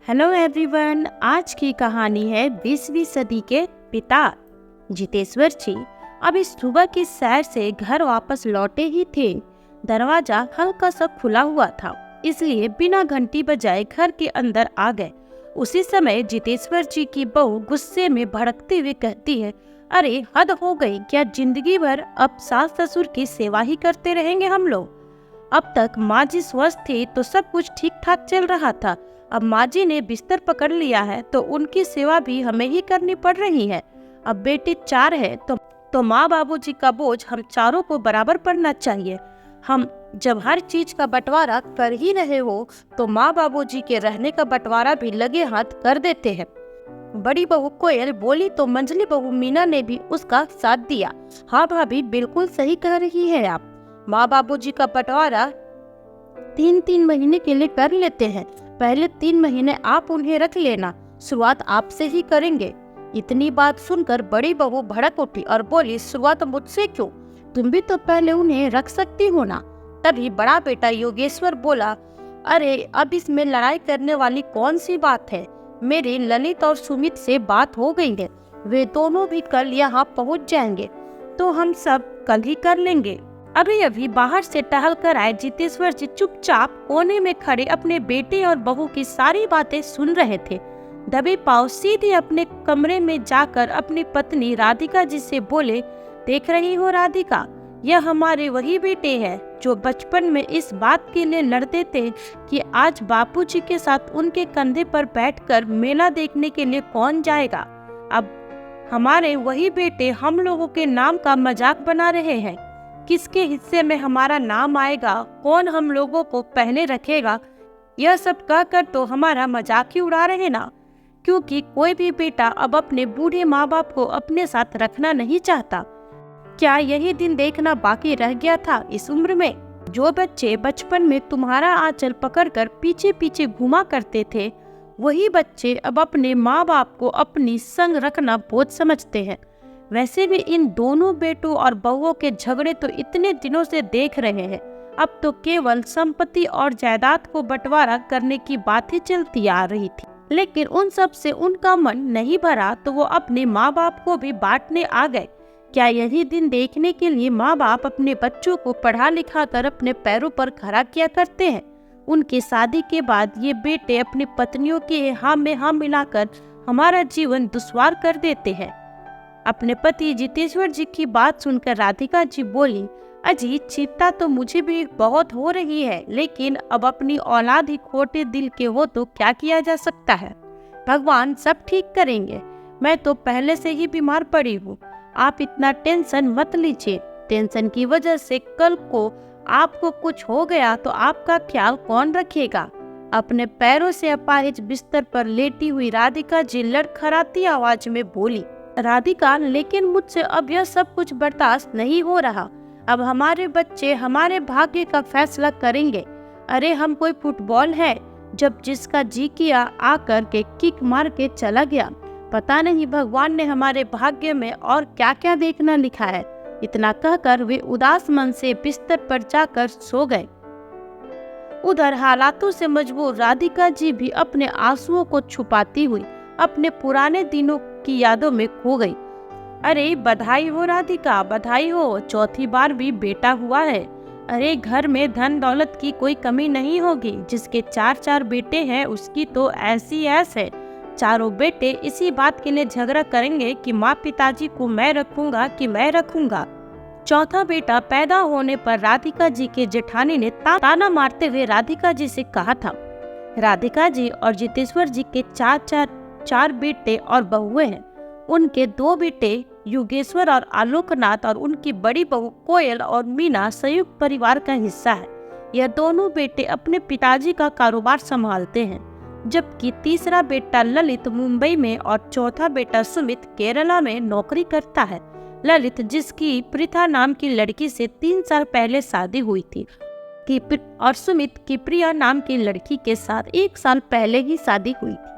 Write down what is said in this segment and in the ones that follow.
Hello everyone, आज की कहानी है 20वीं सदी के पिता जितेश्वर जी। अभी सुबह की सैर से घर वापस लौटे ही थे। दरवाजा हल्का सा खुला हुआ था, इसलिए बिना घंटी बजाए घर के अंदर आ गए। उसी समय जितेश्वर जी की बहू गुस्से में भड़कते हुए कहती है, अरे हद हो गई, क्या जिंदगी भर अब सास ससुर की सेवा ही करते रहेंगे हम लोग। अब तक माँ जी स्वस्थ थी तो सब कुछ ठीक ठाक चल रहा था। अब माँ जी ने बिस्तर पकड़ लिया है तो उनकी सेवा भी हमें ही करनी पड़ रही है। अब बेटे 4 है तो माँ बाबूजी का बोझ हम चारों को बराबर पड़ना चाहिए। हम जब हर चीज का बंटवारा कर ही रहे हो तो माँ बाबूजी के रहने का बंटवारा भी लगे हाथ कर देते हैं। बड़ी बहू कोयल बोली तो मंझली बहू मीना ने भी उसका साथ दिया। हाँ भाभी, बिल्कुल सही कह रही है आप। माँ बाबूजी का बंटवारा 3-3 महीने के लिए कर लेते हैं। पहले 3 महीने आप उन्हें रख लेना, शुरुआत आपसे ही करेंगे। इतनी बात सुनकर बड़ी बहू भड़क उठी और बोली, शुरुआत मुझसे क्यों? तुम भी तो पहले उन्हें रख सकती हो ना। तभी बड़ा बेटा योगेश्वर बोला, अरे अब इसमें लड़ाई करने वाली कौन सी बात है। मेरे ललित और सुमित से बात हो गई है, वे दोनों भी कल यहाँ पहुँच जाएंगे, तो हम सब कल ही कर लेंगे। अभी अभी बाहर से टहल कर आए जितेश्वर जी चुपचाप कोने में खड़े अपने बेटे और बहू की सारी बातें सुन रहे थे। दबे पांव सीधे अपने कमरे में जाकर अपनी पत्नी राधिका जी से बोले, देख रही हो राधिका, यह हमारे वही बेटे हैं जो बचपन में इस बात के लिए लड़ते थे कि आज बापूजी के साथ उनके कंधे पर बैठकर मेला देखने के लिए कौन जाएगा। अब हमारे वही बेटे हम लोगों के नाम का मजाक बना रहे हैं। किसके हिस्से में हमारा नाम आएगा, कौन हम लोगों को पहले रखेगा, यह सब कहकर तो हमारा मजाक ही उड़ा रहे ना। क्योंकि कोई भी बेटा अब अपने बूढ़े माँ बाप को अपने साथ रखना नहीं चाहता। क्या यही दिन देखना बाकी रह गया था इस उम्र में? जो बच्चे बचपन में तुम्हारा आंचल पकड़कर पीछे पीछे घुमा करते थे, वही बच्चे अब अपने माँ बाप को अपनी संग रखना बोझ समझते हैं। वैसे भी इन दोनों बेटों और बहुओं के झगड़े तो इतने दिनों से देख रहे हैं। अब तो केवल संपत्ति और जायदाद को बंटवारा करने की बात ही चलती आ रही थी, लेकिन उन सब से उनका मन नहीं भरा तो वो अपने माँ बाप को भी बांटने आ गए। क्या यही दिन देखने के लिए माँ बाप अपने बच्चों को पढ़ा लिखा कर अपने पैरों पर खड़ा किया करते हैं? उनकी शादी के बाद ये बेटे अपनी पत्नियों के हाँ में हाँ मिलाकर हमारा जीवन दुश्वार कर देते हैं। अपने पति जितेश्वर जी की बात सुनकर राधिका जी बोली, अजी चिंता तो मुझे भी बहुत हो रही है, लेकिन अब अपनी औलाद ही खोटे दिल के हो तो क्या किया जा सकता है। भगवान सब ठीक करेंगे। मैं तो पहले से ही बीमार पड़ी हूँ, आप इतना टेंशन मत लीजिए। टेंशन की वजह से कल को आपको कुछ हो गया तो आपका ख्याल कौन रखेगा। अपने पैरों से अपाहिज बिस्तर पर लेटी हुई राधिका जी लड़खड़ाती आवाज में बोली, राधिका, लेकिन मुझसे अब यह सब कुछ बर्दाश्त नहीं हो रहा। अब हमारे बच्चे हमारे भाग्य का फैसला करेंगे। अरे हम कोई फुटबॉल है, जब जिसका जी किया आकर के किक मार के चला गया। पता नहीं भगवान ने हमारे भाग्य में और क्या क्या देखना लिखा है। इतना कहकर वे उदास मन से बिस्तर पर जाकर सो गए। उधर हालातों से मजबूर राधिका जी भी अपने आंसुओं को छुपाती हुई अपने पुराने दिनों की यादों में खो गई। अरे बधाई हो राधिका, बधाई हो, चौथी बार भी बेटा हुआ है। अरे घर में धन दौलत की कोई कमी नहीं होगी। जिसके 4-4 बेटे हैं उसकी तो ऐसी ऐस है। चारों बेटे इसी बात के लिए झगड़ा करेंगे कि माँ पिताजी को मैं रखूंगा कि मैं रखूंगा। चौथा बेटा पैदा होने पर राधिका जी के जेठानी ने ताना मारते हुए राधिका जी से कहा था, राधिका जी और जितेश्वर जी के 4 बेटे और बहुएं हैं। उनके 2 बेटे योगेश्वर और आलोकनाथ और उनकी बड़ी बहू कोयल और मीना संयुक्त परिवार का हिस्सा है। यह दोनों बेटे अपने पिताजी का कारोबार संभालते हैं, जबकि तीसरा बेटा ललित मुंबई में और चौथा बेटा सुमित केरला में नौकरी करता है। ललित, जिसकी प्रिथा नाम की लड़की से 3 साल पहले शादी हुई थी, और सुमित की प्रिया नाम की लड़की के साथ 1 साल पहले ही शादी हुई थी।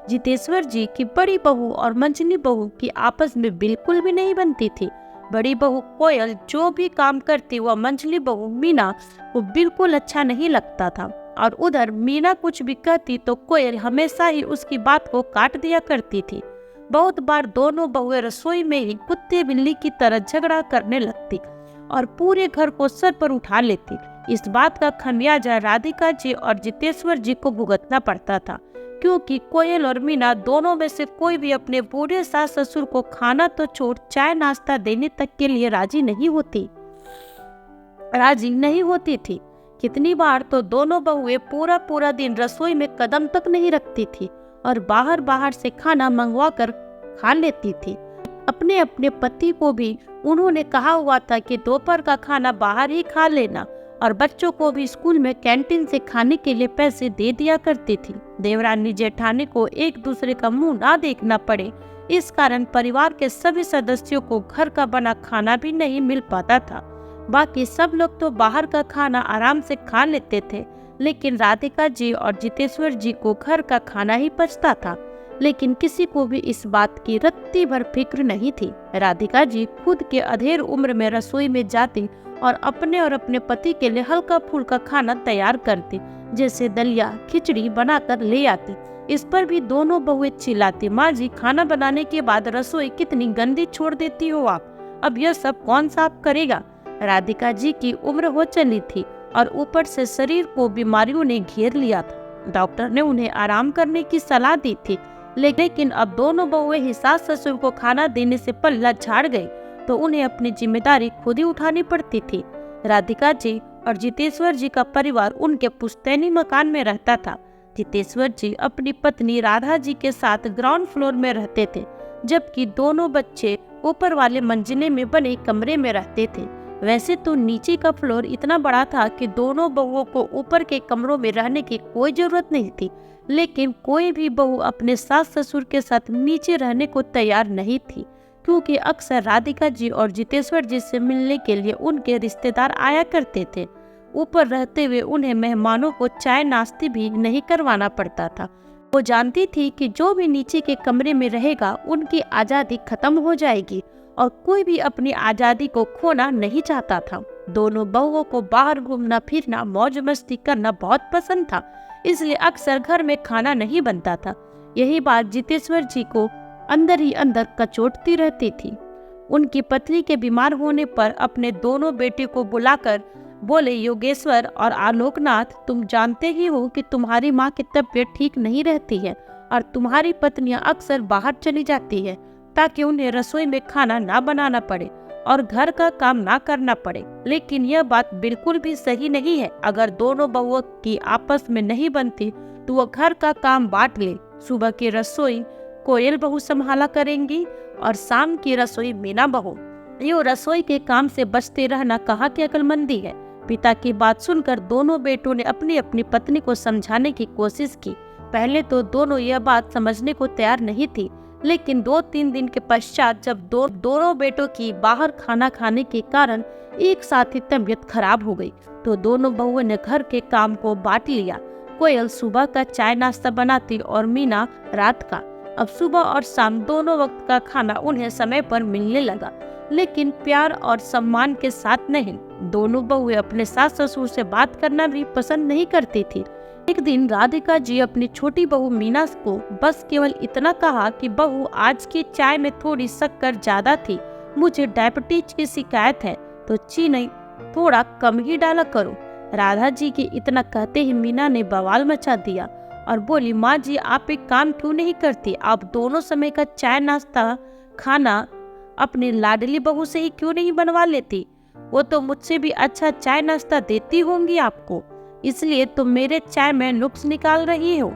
जितेश्वर जी की बड़ी बहू और मंझली बहू की आपस में बिल्कुल भी नहीं बनती थी। बड़ी बहू कोयल जो भी काम करती वह मंझली बहू मीना को बिल्कुल अच्छा नहीं लगता था। और उधर मीना कुछ भी कहती तो कोयल हमेशा ही उसकी बात को काट दिया करती थी। बहुत बार दोनों बहुएं रसोई में ही कुत्ते बिल्ली की तरह झगड़ा करने लगती और पूरे घर को सर पर उठा लेती। इस बात का खमियाजा राधिका जी और जितेश्वर जी को भुगतना पड़ता था, क्योंकि कोयल और मीना दोनों में से कोई भी अपने बूढ़े सास ससुर को खाना तो छोड़ चाय नाश्ता देने तक के लिए राजी नहीं होती थी। कितनी बार तो दोनों बहुएं पूरा पूरा दिन रसोई में कदम तक नहीं रखती थी और बाहर से खाना मंगवा कर खा लेती थी। अपने अपने पति को भी उन्होंने कहा हुआ था कि दोपहर का खाना बाहर ही खा लेना और बच्चों को भी स्कूल में कैंटीन से खाने के लिए पैसे दे दिया करती थी। देवरानी जेठानी को एक दूसरे का मुंह ना देखना पड़े, इस कारण परिवार के सभी सदस्यों को घर का बना खाना भी नहीं मिल पाता था। बाकी सब लोग तो बाहर का खाना आराम से खा लेते थे, लेकिन राधिका जी और जितेश्वर जी को घर का खाना ही पचता था। लेकिन किसी को भी इस बात की रत्ती भर फिक्र नहीं थी। राधिका जी खुद के अधेड़ उम्र में रसोई में जाती और अपने पति के लिए हल्का फुल्का खाना तैयार करती, जैसे दलिया खिचड़ी बनाकर ले आती। इस पर भी दोनों बहुएं चिल्लाती, माँ जी खाना बनाने के बाद रसोई कितनी गंदी छोड़ देती हो आप, अब यह सब कौन साफ करेगा। राधिका जी की उम्र हो चली थी और ऊपर से शरीर को बीमारियों ने घेर लिया था। डॉक्टर ने उन्हें आराम करने की सलाह दी थी, लेकिन अब दोनों बहुएं ही सास ससुर को खाना देने से पल्ला झाड़ गई तो उन्हें अपनी जिम्मेदारी खुद ही उठानी पड़ती थी। राधिका जी और जितेश्वर जी का परिवार उनके पुश्तैनी मकान में रहता था। जितेश्वर जी अपनी पत्नी राधा जी के साथ ग्राउंड फ्लोर में रहते थे, जबकि दोनों बच्चे ऊपर वाले मंजिले में बने कमरे में रहते थे। वैसे तो नीचे का फ्लोर इतना बड़ा था कि दोनों बहुओं को ऊपर के कमरों में रहने की कोई जरूरत नहीं थी, लेकिन कोई भी बहू अपने सास ससुर के साथ नीचे रहने को तैयार नहीं थी, क्योंकि अक्सर राधिका जी और जितेश्वर जी से मिलने के लिए उनके रिश्तेदार आया करते थे। ऊपर रहते हुए उन्हें मेहमानों को चाय नाश्ते भी नहीं करवाना पड़ता था। वो जानती थी कि जो भी नीचे के कमरे में रहेगा उनकी आज़ादी खत्म हो जाएगी और कोई भी अपनी आज़ादी को खोना नहीं चाहता था। दोनों बहुओं को बाहर घूमना फिरना मौज मस्ती करना बहुत पसंद था, इसलिए अक्सर घर में खाना नहीं बनता था। यही बात जितेश्वर जी को अंदर ही अंदर कचोटती रहती थी। उनकी पत्नी के बीमार होने पर अपने दोनों बेटे को बुलाकर बोले, योगेश्वर और आलोकनाथ, तुम जानते ही हो कि तुम्हारी माँ की तबीयत ठीक नहीं रहती है और तुम्हारी पत्नियां अक्सर बाहर चली जाती है ताकि उन्हें रसोई में खाना ना बनाना पड़े और घर का काम ना करना पड़े। लेकिन यह बात बिल्कुल भी सही नहीं है। अगर दोनों बहुओं की आपस में नहीं बनती तो वो घर का काम बांट ले। सुबह की रसोई कोयल बहू संभाला करेंगी और शाम की रसोई मीना बहू। यो रसोई के काम से बचते रहना कहाँ की अक्लमंदी है। पिता की बात सुनकर दोनों बेटों ने अपनी अपनी पत्नी को समझाने की कोशिश की। पहले तो दोनों यह बात समझने को तैयार नहीं थी, लेकिन 2-3 दिन के पश्चात जब दोनों बेटों की बाहर खाना खाने के कारण एक साथ ही तबीयत खराब हो गई तो दोनों बहुओं ने घर के काम को बांट लिया। कोयल सुबह का चाय नाश्ता बनाती और मीना रात का। अब सुबह और शाम दोनों वक्त का खाना उन्हें समय पर मिलने लगा, लेकिन प्यार और सम्मान के साथ नहीं। दोनों बहुएं अपने सास ससुर से बात करना भी पसंद नहीं करती थी। एक दिन राधिका जी अपनी छोटी बहू मीना को बस केवल इतना कहा कि बहू, आज की चाय में थोड़ी शक्कर ज्यादा थी, मुझे डायबिटीज की शिकायत है तो चीनी थोड़ा कम ही डाला करो। राधा जी के इतना कहते ही मीना ने बवाल मचा दिया और बोली, माँ जी आप एक काम क्यों नहीं करती, आप दोनों समय का चाय नाश्ता खाना अपनी लाडली बहू से ही क्यों नहीं बनवा लेती, वो तो मुझसे भी अच्छा चाय नाश्ता देती होंगी आपको, इसलिए तुम मेरे चाय में नुक्स निकाल रही हो।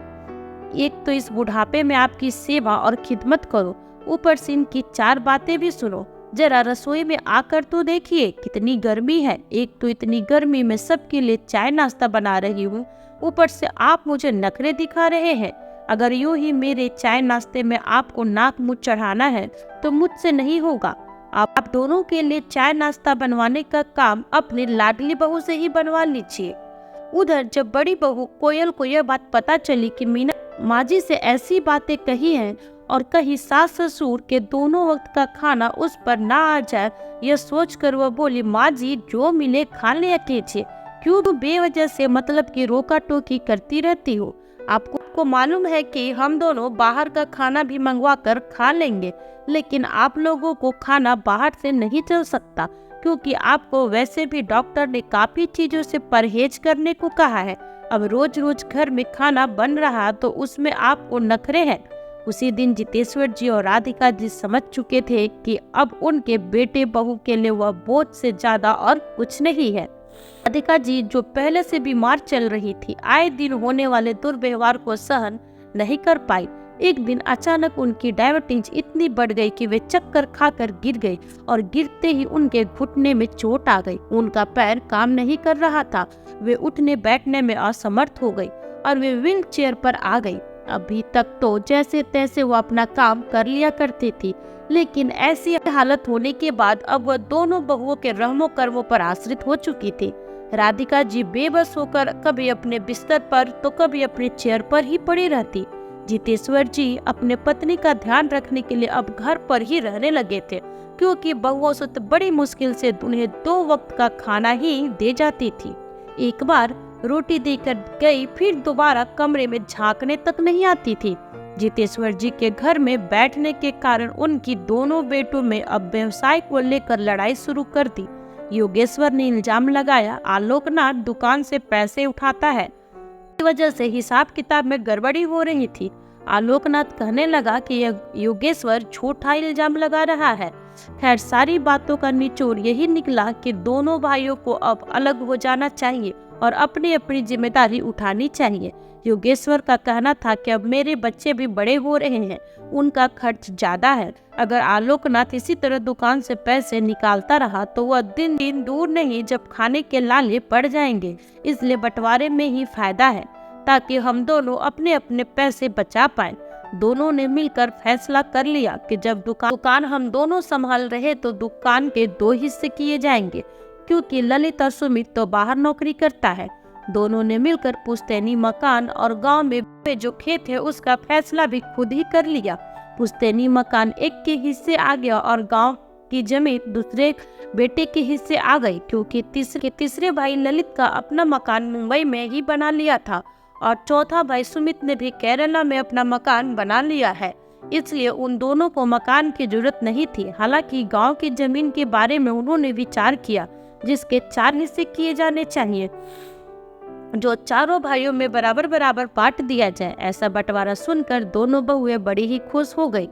एक तो इस बुढ़ापे में आपकी सेवा और खिदमत करो, ऊपर से इनकी 4 बातें भी सुनो। जरा रसोई में आकर तो देखिए कितनी गर्मी है, एक तो इतनी गर्मी में सबके लिए चाय नाश्ता बना रही हूँ, ऊपर से आप मुझे नखरे दिखा रहे हैं। अगर यूं ही मेरे चाय नाश्ते में आपको नाक मुँह चढ़ाना है तो मुझसे नहीं होगा। आप दोनों के लिए चाय नाश्ता बनवाने का काम अपनी लाडली बहू से ही बनवा लीजिए। उधर जब बड़ी बहू कोयल को यह बात पता चली कि मीना माँ जी से ऐसी बातें कही हैं और कहीं सास ससुर के दोनों वक्त का खाना उस पर ना आ जाए, यह सोचकर वह बोली, माँ जी जो मिले खा लिया कीजिए, क्यों तुम बेवजह से मतलब की रोका टोकी करती रहती हो? आपको मालूम है कि हम दोनों बाहर का खाना भी मंगवा कर खा लेंगे, लेकिन आप लोगों को खाना बाहर से नहीं चल सकता, क्योंकि आपको वैसे भी डॉक्टर ने काफी चीजों से परहेज करने को कहा है। अब रोज रोज घर में खाना बन रहा तो उसमें आपको नखरे हैं। उसी दिन जितेश्वर जी और राधिका जी समझ चुके थे कि अब उनके बेटे बहू के लिए वह बोझ से ज्यादा और कुछ नहीं है। राधिका जी, जो पहले से बीमार चल रही थी, आए दिन होने वाले दुर्व्यवहार को सहन नहीं कर पाई। एक दिन अचानक उनकी डायबिटीज इतनी बढ़ गई कि वे चक्कर खाकर गिर गई और गिरते ही उनके घुटने में चोट आ गई। उनका पैर काम नहीं कर रहा था, वे उठने बैठने में असमर्थ हो गई और वे व्हील चेयर पर आ गई। अभी तक तो जैसे तैसे वो अपना काम कर लिया करती थी, लेकिन ऐसी हालत होने के बाद अब वह दोनों बहुओं के रहमो कर्मों पर आश्रित हो चुकी थी। राधिका जी बेबस होकर कभी अपने बिस्तर पर तो कभी अपने चेयर पर ही पड़ी रहती। जितेश्वर जी अपने पत्नी का ध्यान रखने के लिए अब घर पर ही रहने लगे थे, क्योंकि बहुओं से तो बड़ी मुश्किल से उन्हें 2 वक्त का खाना ही दे जाती थी। एक बार रोटी देकर गई, फिर दोबारा कमरे में झांकने तक नहीं आती थी। जितेश्वर जी के घर में बैठने के कारण उनकी दोनों बेटों में अब व्यवसाय को लेकर लड़ाई शुरू कर दी। योगेश्वर ने इल्जाम लगाया, आलोकनाथ दुकान से पैसे उठाता है, इस वजह से हिसाब किताब में गड़बड़ी हो रही थी। आलोकनाथ कहने लगा कि योगेश्वर झूठा इल्जाम लगा रहा है। खैर, सारी बातों का निचोड़ यही निकला कि दोनों भाइयों को अब अलग हो जाना चाहिए और अपनी अपनी जिम्मेदारी उठानी चाहिए। योगेश्वर का कहना था कि अब मेरे बच्चे भी बड़े हो रहे हैं, उनका खर्च ज्यादा है। अगर आलोकनाथ इसी तरह दुकान से पैसे निकालता रहा तो वह दिन दिन दूर नहीं जब खाने के लाले पड़ जाएंगे। इसलिए बंटवारे में ही फायदा है, ताकि हम दोनों अपने अपने पैसे बचा पाएं। दोनों ने मिलकर फैसला कर लिया कि जब दुकान हम दोनों संभाल रहे तो दुकान के 2 हिस्से किए जाएंगे, क्योंकि ललित और सुमित तो बाहर नौकरी करता है। दोनों ने मिलकर पुश्तैनी मकान और गांव में जो खेत है उसका फैसला भी खुद ही कर लिया। पुश्तैनी मकान एक के हिस्से आ गया और गांव की जमीन दूसरे बेटे के हिस्से आ गई, क्योंकि तीसरे भाई ललित का अपना मकान मुंबई में ही बना लिया था और चौथा भाई सुमित ने भी केरला में अपना मकान बना लिया है। इसलिए उन दोनों को मकान की जरूरत नहीं थी। हालांकि गांव की जमीन के बारे में उन्होंने विचार किया, जिसके 4 हिस्से किए जाने चाहिए, जो चारों भाइयों में बराबर बराबर बांट दिया जाए। ऐसा बंटवारा सुनकर दोनों बहुएं बड़ी ही खुश हो गई।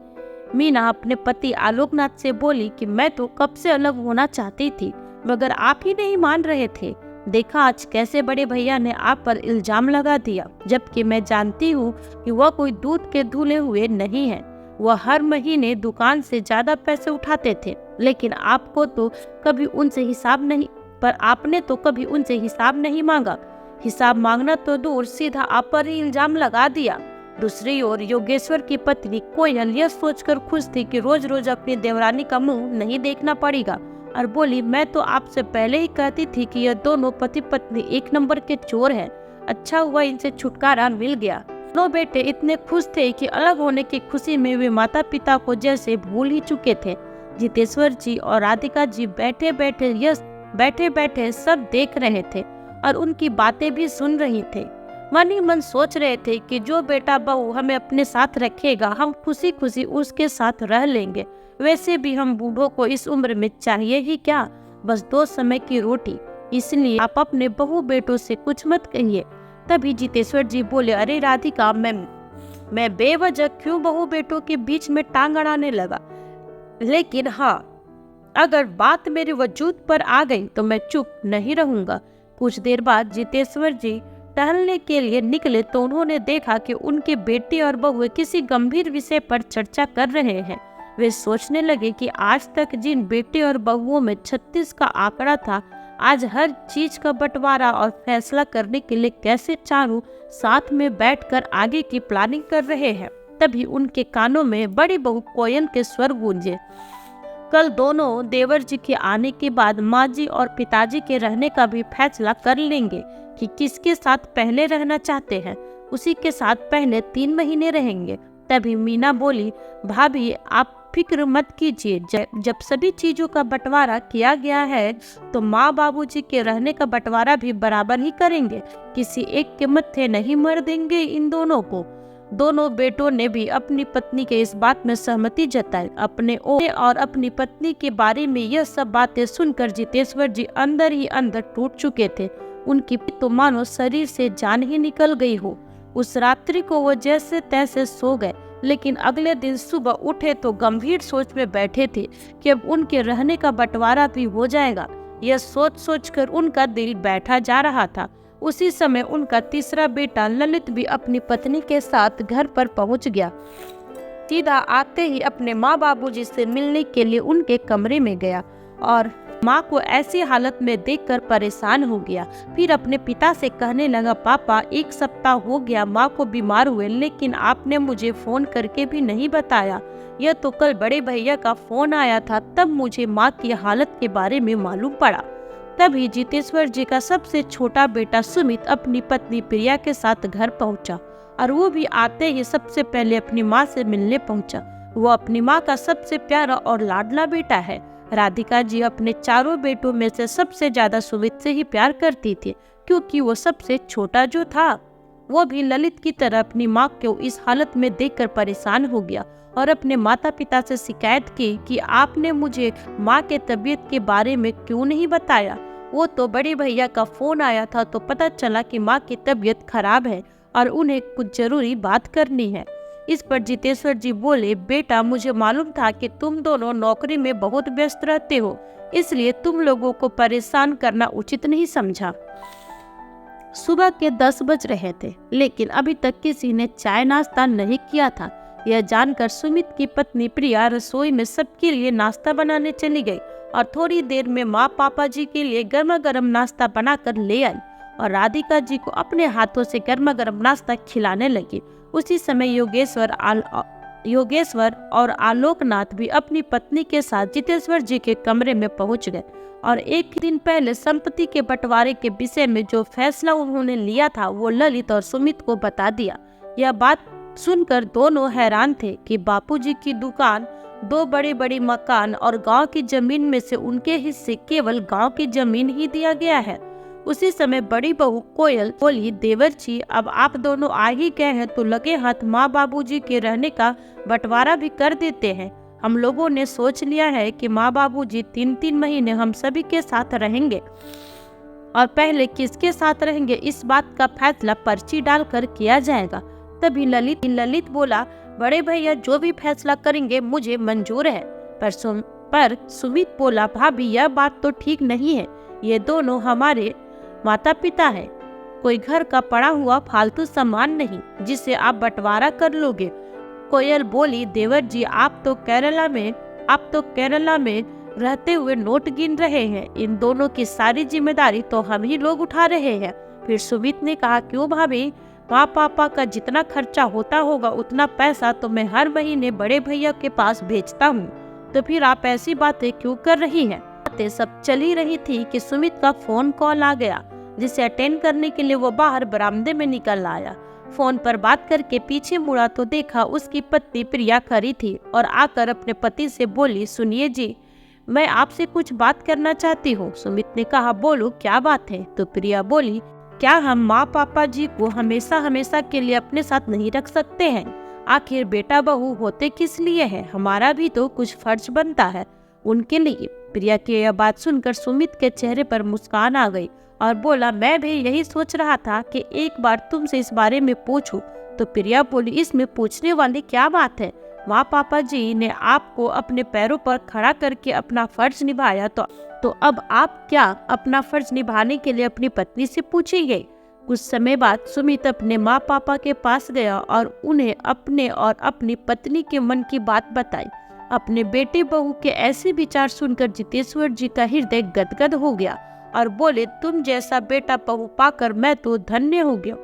मीना अपने पति आलोकनाथ से बोली कि मैं तो कब से अलग होना चाहती थी, मगर आप ही नहीं मान रहे थे। देखा आज कैसे बड़े भैया ने आप पर इल्जाम लगा दिया, जबकि मैं जानती हूँ कि वह कोई दूध के धुले हुए नहीं है। वह हर महीने दुकान से ज्यादा पैसे उठाते थे, लेकिन आपको तो कभी उनसे हिसाब नहीं मांगा। हिसाब मांगना तो दूर, सीधा आप पर ही इल्जाम लगा दिया। दूसरी ओर योगेश्वर की पत्नी कोयल यह सोचकर खुश थी कि रोज रोज अपनी देवरानी का मुंह नहीं देखना पड़ेगा, और बोली, मैं तो आपसे पहले ही कहती थी कि यह दोनों पति पत्नी 1 नंबर के चोर हैं। अच्छा हुआ इनसे छुटकारा मिल गया। दोनों बेटे इतने खुश थे कि अलग होने की खुशी में वे माता पिता को जैसे भूल ही चुके थे। जितेश्वर जी और राधिका जी बैठे बैठे सब देख रहे थे और उनकी बातें भी सुन रही थे। मन ही मन सोच रहे थे कि जो बेटा बहू हमें अपने साथ रखेगा, हम खुशी खुशी उसके साथ रह लेंगे। वैसे भी हम बूढ़ों को इस उम्र में चाहिए ही क्या, बस 2 समय की रोटी। इसलिए आप अपने बहू बेटों से कुछ मत कहिए। तभी जितेश्वर जी बोले, अरे राधिका, मैं बेवजह क्यों बहू बेटों के बीच में टांग अड़ाने लगा? लेकिन हाँ, अगर बात मेरे वजूद पर आ गई तो मैं चुप नहीं रहूंगा। कुछ देर बाद जितेश्वर जी टहलने के लिए निकले तो उन्होंने देखा कि उनके बेटे और बहू किसी गंभीर विषय पर चर्चा कर रहे हैं। वे सोचने लगे कि आज तक जिन बेटे और बहुओं में 36 का आंकड़ा था, आज हर चीज का बंटवारा और फैसला करने के लिए कैसे चारों साथ में बैठकर आगे की प्लानिंग कर रहे हैं। तभी उनके कानों में बड़ी बहू कोयल के स्वर गूंजे। कल दोनों देवर जी के आने के बाद माँ जी और पिताजी के रहने का भी फैसला कर लेंगे कि किसके साथ पहले रहना चाहते हैं। उसी के साथ पहले 3 महीने रहेंगे। तभी मीना बोली, भाभी आप फिक्र मत कीजिए, जब सभी चीजों का बंटवारा किया गया है तो माँ बाबूजी के रहने का बंटवारा भी बराबर ही करेंगे। किसी एक के मत्थे नहीं मर देंगे इन दोनों को। दोनों बेटों ने भी अपनी पत्नी के इस बात में सहमति जताई। अपने और अपनी पत्नी के बारे में यह सब बातें सुनकर जितेश्वर जी अंदर ही अंदर टूट चुके थे। उनकी तो मानो शरीर से जान ही निकल गई हो। उस रात्रि को वो जैसे तैसे सो गए, लेकिन अगले दिन सुबह उठे तो गंभीर सोच में बैठे थे कि अब उनके रहने का बंटवारा भी हो जाएगा। यह सोच सोचकर उनका दिल बैठा जा रहा था। उसी समय उनका तीसरा बेटा ललित भी अपनी पत्नी के साथ घर पर पहुंच गया। सीधा आते ही अपने माँ बाबूजी से मिलने के लिए उनके कमरे में गया और माँ को ऐसी हालत में देखकर परेशान हो गया। फिर अपने पिता से कहने लगा, पापा 1 सप्ताह हो गया माँ को बीमार हुए, लेकिन आपने मुझे फोन करके भी नहीं बताया। यह तो कल बड़े भैया का फोन आया था, तब मुझे माँ की हालत के बारे में मालूम पड़ा। तभी जितेश्वर जी का सबसे छोटा बेटा सुमित अपनी पत्नी प्रिया के साथ घर पहुंचा और वो भी आते ही सबसे पहले अपनी माँ से मिलने पहुंचा। वो अपनी माँ का सबसे प्यारा और लाडला बेटा है। राधिका जी अपने चारों बेटों में से सबसे ज्यादा सुमित से ही प्यार करती थी, क्योंकि वो सबसे छोटा जो था। वो भी ललित की तरह अपनी माँ को इस हालत में देखकर परेशान हो गया और अपने माता पिता से शिकायत की कि आपने मुझे माँ के तबीयत के बारे में क्यों नहीं बताया। वो तो बड़े भैया का फोन आया था तो पता चला कि माँ की तबीयत खराब है और उन्हें कुछ जरूरी बात करनी है। इस पर जितेश्वर जी बोले, बेटा मुझे मालूम था कि तुम दोनों नौकरी में बहुत व्यस्त रहते हो, इसलिए तुम लोगों को परेशान करना उचित नहीं समझा। सुबह के 10 बज रहे थे, लेकिन अभी तक किसी ने चाय नाश्ता नहीं किया था। यह जानकर सुमित की पत्नी प्रिया रसोई में सबके लिए नाश्ता बनाने चली गई और थोड़ी देर में माँ पापा जी के लिए गर्मा गर्म नाश्ता बनाकर ले आई और राधिका जी को अपने हाथों से गर्मा गर्म नाश्ता खिलाने लगी। उसी समय योगेश्वर और आलोकनाथ भी अपनी पत्नी के साथ जितेश्वर जी के कमरे में पहुंच गए और एक दिन पहले संपत्ति के बंटवारे के विषय में जो फैसला उन्होंने लिया था वो ललित और सुमित को बता दिया। यह बात सुनकर दोनों हैरान थे कि बापूजी की दुकान, 2 बड़े बड़े मकान और गांव की जमीन में से उनके हिस्से केवल गांव की जमीन ही दिया गया है। उसी समय बड़ी बहू कोयल बोली, देवर जी अब आप दोनों आ ही गए हैं तो लगे हाथ माँ बाबूजी के रहने का बंटवारा भी कर देते हैं। हम लोगों ने सोच लिया है कि माँ बाबूजी 3-3 महीने हम सभी के साथ रहेंगे और पहले किसके साथ रहेंगे इस बात का फैसला पर्ची डालकर किया जाएगा। तभी ललित बोला, बड़े भैया जो भी फैसला करेंगे मुझे मंजूर है। पर सुमित बोला, भाभी यह बात तो ठीक नहीं है, ये दोनों हमारे माता पिता है, कोई घर का पड़ा हुआ फालतू सामान नहीं जिसे आप बंटवारा कर लोगे। कोयल बोली, देवर जी आप तो केरला में रहते हुए नोट गिन रहे हैं, इन दोनों की सारी जिम्मेदारी तो हम ही लोग उठा रहे हैं। फिर सुमित ने कहा, क्यों भाभी, माँ पापा का जितना खर्चा होता होगा उतना पैसा तो मैं हर महीने बड़े भैया के पास भेजता हूँ, तो फिर आप ऐसी बातें क्यों कर रही हैं। बातें सब चल ही रही थी कि सुमित का फोन कॉल आ गया, जिसे अटेंड करने के लिए वो बाहर बरामदे में निकल आया। फोन पर बात करके पीछे मुड़ा तो देखा उसकी पत्नी प्रिया खड़ी थी और आकर अपने पति से बोली, सुनिए जी, मैं आपसे कुछ बात करना चाहती हूँ। सुमित ने कहा, बोलो क्या बात है। तो प्रिया बोली, क्या हम माँ पापा जी को हमेशा के लिए अपने साथ नहीं रख सकते हैं? आखिर बेटा बहू होते किस लिए है, हमारा भी तो कुछ फर्ज बनता है उनके लिए। प्रिया की यह बात सुनकर सुमित के चेहरे पर मुस्कान आ गई और बोला, मैं भी यही सोच रहा था कि एक बार तुमसे इस बारे में पूछूं। तो प्रिया बोली, इसमें पूछने वाली क्या बात है, माँ पापा जी ने आपको अपने पैरों पर खड़ा करके अपना फर्ज निभाया, तो अब आप क्या अपना फर्ज निभाने के लिए अपनी पत्नी से पूछेंगे। कुछ समय बाद सुमित अपने माँ पापा के पास गया और उन्हें अपने और अपनी पत्नी के मन की बात बताई। अपने बेटे बहू के ऐसे विचार सुनकर जितेश्वर जी का हृदय गदगद हो गया और बोले, तुम जैसा बेटा बहू पाकर मैं तो धन्य हो गया।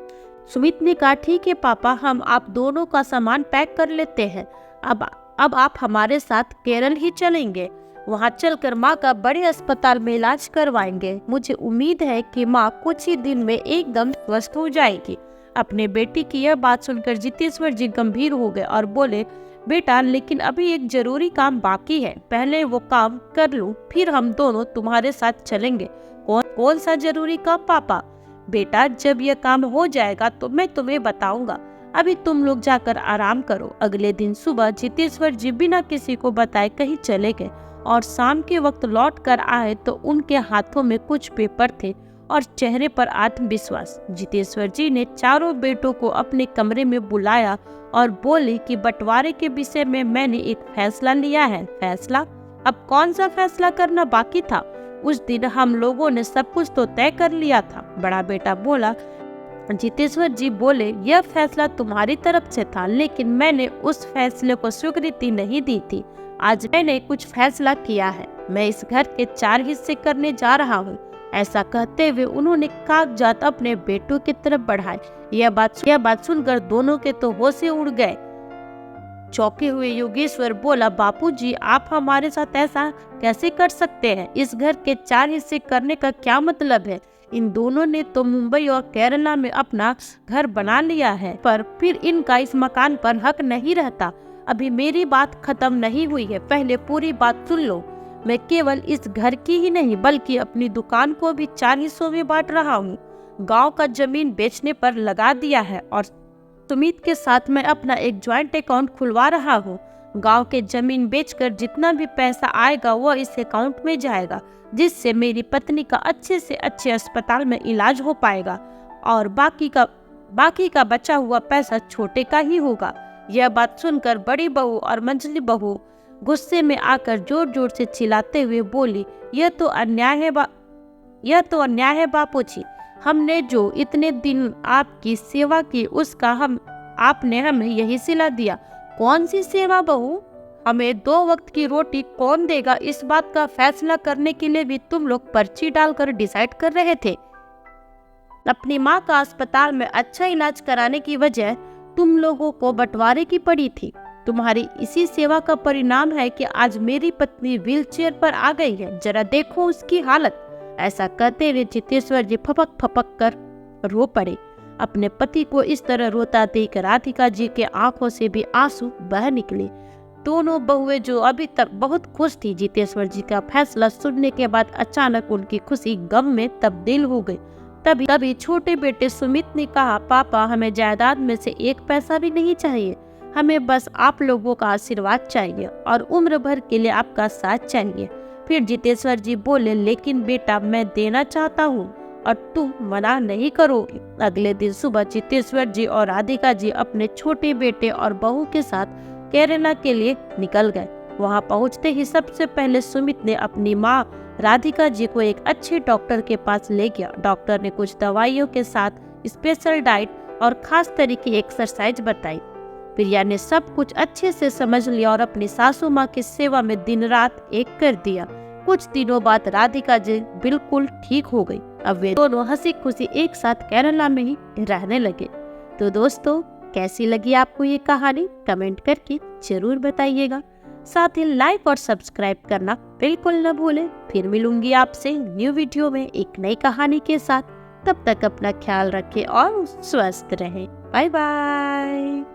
सुमित ने कहा, ठीक है पापा, हम आप दोनों का सामान पैक कर लेते हैं। अब आप हमारे साथ केरल ही चलेंगे, वहाँ चलकर माँ का बड़े अस्पताल में इलाज करवाएंगे। मुझे उम्मीद है कि माँ कुछ ही दिन में एकदम स्वस्थ हो जाएगी। अपने बेटी की यह बात सुनकर जितेश्वर जी गंभीर हो गए और बोले, बेटा लेकिन अभी एक जरूरी काम बाकी है, पहले वो काम कर लूं, फिर हम दोनों तुम्हारे साथ चलेंगे। कौन सा जरूरी काम पापा? बेटा जब यह काम हो जाएगा तो मैं तुम्हें बताऊंगा, अभी तुम लोग जाकर आराम करो। अगले दिन सुबह जितेश्वर जी बिना किसी को बताए कहीं चले गए और शाम के वक्त लौट कर आए तो उनके हाथों में कुछ पेपर थे और चेहरे पर आत्मविश्वास। जितेश्वर जी ने चारों बेटों को अपने कमरे में बुलाया और बोले कि बंटवारे के विषय में मैंने एक फैसला लिया है। फैसला? अब कौन सा फैसला करना बाकी था? उस दिन हम लोगों ने सब कुछ तो तय कर लिया था, बड़ा बेटा बोला। जितेश्वर जी बोले, यह फैसला तुम्हारी तरफ से था, लेकिन मैंने उस फैसले को स्वीकृति नहीं दी थी। आज मैंने कुछ फैसला किया है, मैं इस घर के 4 हिस्से करने जा रहा हूँ। ऐसा कहते हुए उन्होंने कागजात अपने बेटों की तरफ बढ़ाए। यह बात सुनकर दोनों के तो होश ही उड़ गए। चौंके हुए योगेश्वर बोला, बापूजी आप हमारे साथ ऐसा कैसे कर सकते हैं? इस घर के 4 हिस्से करने का क्या मतलब है? इन दोनों ने तो मुंबई और केरला में अपना घर बना लिया है, पर फिर इनका इस मकान पर हक नहीं रहता। अभी मेरी बात खत्म नहीं हुई है, पहले पूरी बात सुन लो। मैं केवल इस घर की ही नहीं बल्कि अपनी दुकान को भी 4 हिस्सों में बांट रहा हूँ। गांव का जमीन बेचने पर लगा दिया है और सुमित के साथ मैं अपना एक ज्वाइंट अकाउंट खुलवा रहा हूँ। गांव के जमीन बेचकर जितना भी पैसा आएगा वह इस अकाउंट में जाएगा, जिससे मेरी पत्नी का अच्छे से अच्छे अस्पताल में इलाज हो पाएगा और बाकी का बचा हुआ पैसा छोटे का ही होगा। यह बात सुनकर बड़ी बहू और मंझली बहू गुस्से में आकर जोर जोर से चिल्लाते हुए बोली, यह तो अन्याय है बापूजी। हमने जो इतने दिन आपकी सेवा की उसका आपने हमें यही सिला दिया। कौन सी सेवा बहू? हमें 2 वक्त की रोटी कौन देगा, इस बात का फैसला करने के लिए भी तुम लोग पर्ची डालकर डिसाइड कर रहे थे। अपनी माँ का अस्पताल में अच्छा इलाज कराने की वजह तुम लोगों को बंटवारे की पड़ी थी। तुम्हारी इसी सेवा का परिणाम है कि आज मेरी पत्नी व्हीलचेयर पर आ गई है, जरा देखो उसकी हालत। ऐसा कहते हुए जितेश्वर जी फपक कर रो पड़े। अपने पति को इस तरह रोता देख राधिका जी के आंखों से भी आंसू बह निकले। दोनों बहुएं जो अभी तक बहुत खुश थी, जितेश्वर जी का फैसला सुनने के बाद अचानक उनकी खुशी गम में तब्दील हो गई। तभी छोटे बेटे सुमित ने कहा, पापा हमें जायदाद में से 1 पैसा भी नहीं चाहिए, हमें बस आप लोगों का आशीर्वाद चाहिए और उम्र भर के लिए आपका साथ चाहिए। फिर जितेश्वर जी बोले, लेकिन बेटा मैं देना चाहता हूँ और तुम मना नहीं करोगे। अगले दिन सुबह जितेश्वर जी और राधिका जी अपने छोटे बेटे और बहू के साथ केरला के लिए निकल गए। वहां पहुंचते ही सबसे पहले सुमित ने अपनी माँ राधिका जी को एक अच्छे डॉक्टर के पास ले गया। डॉक्टर ने कुछ दवाइयों के साथ स्पेशल डाइट और खास तरह की एक्सरसाइज बताई। प्रिया ने सब कुछ अच्छे से समझ लिया और अपनी सासू माँ की सेवा में दिन रात एक कर दिया। कुछ दिनों बाद राधिका जी बिल्कुल ठीक हो गई। अब वे दोनों हंसी खुशी एक साथ केरला में ही रहने लगे। तो दोस्तों कैसी लगी आपको ये कहानी, कमेंट करके जरूर बताइएगा। साथ ही लाइक और सब्सक्राइब करना बिल्कुल न भूलें। फिर मिलूंगी आपसे न्यू वीडियो में एक नई कहानी के साथ। तब तक अपना ख्याल रखें और स्वस्थ रहें। Bye bye.